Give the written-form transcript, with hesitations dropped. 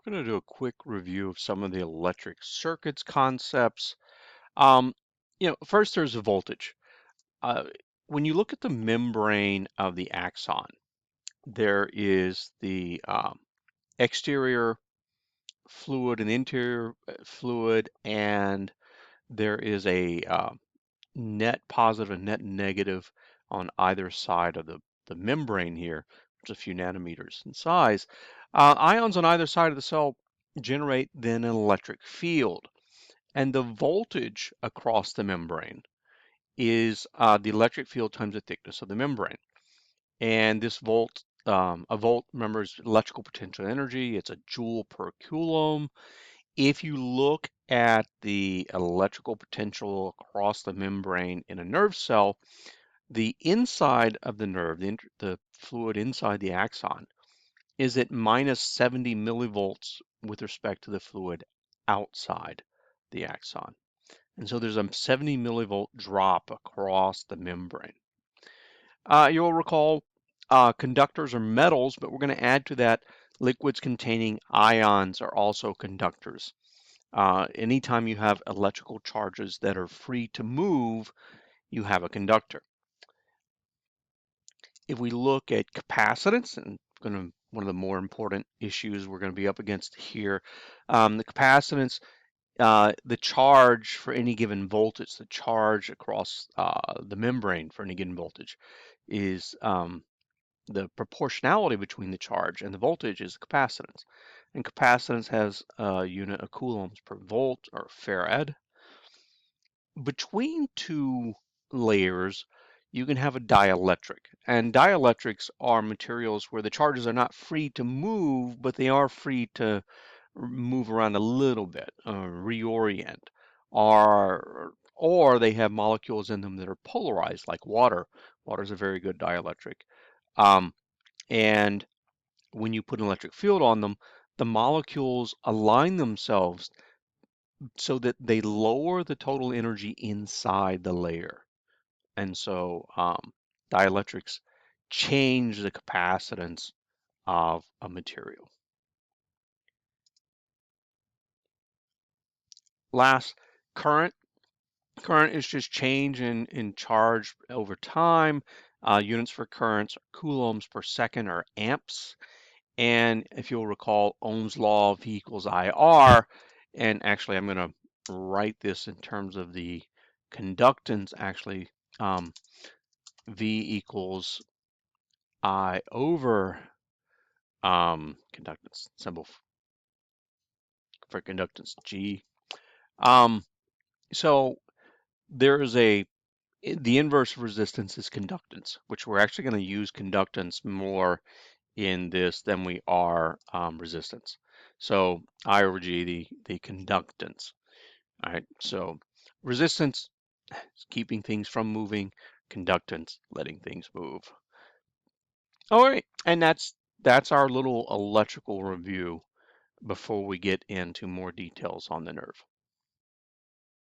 I'm going to do a quick review of some of the electric circuits concepts. Um, First there's the voltage. Uh, when you look at the membrane of the axon, there is the exterior fluid and interior fluid, and there is a net positive and net negative on either side of the membrane here, which is a few nanometers in size. Ions on either side of the cell generate then an electric field, and the voltage across the membrane is the electric field times the thickness of the membrane. And this a volt, remember, is electrical potential energy. It's a joule per coulomb. If you look at the electrical potential across the membrane in a nerve cell, the inside of the nerve, the fluid inside the axon, is at minus 70 millivolts with respect to the fluid outside the axon. And so there's a 70 millivolt drop across the membrane. You'll recall conductors are metals, but we're going to add to that liquids containing ions are also conductors. Anytime you have electrical charges that are free to move, you have a conductor. If we look at capacitance, and one of the more important issues we're going to be up against here, the capacitance, the charge for any given voltage, the charge across the membrane for any given voltage is the proportionality between the charge and the voltage is capacitance. And capacitance has a unit of coulombs per volt or farad. Between two layers, you can have a dielectric. And dielectrics are materials where the charges are not free to move, but they are free to move around a little bit, reorient, or they have molecules in them that are polarized, like water. Water is a very good dielectric. Um, and when you put an electric field on them, the molecules align themselves so that they lower the total energy inside the layer. And so dielectrics change the capacitance of a material. Last, current. Current is just change in charge over time. Units for currents are coulombs per second or amps. And if you'll recall Ohm's law, V equals IR, and actually I'm going to write this in terms of the conductance, actually, V equals I over conductance, symbol for conductance, G. Um, so there is the inverse of resistance is conductance, which we're actually going to use conductance more in this than we are resistance. So I over G, the conductance. All right, so resistance is keeping things from moving, conductance letting things move. All right, and that's our little electrical review before we get into more details on the nerve.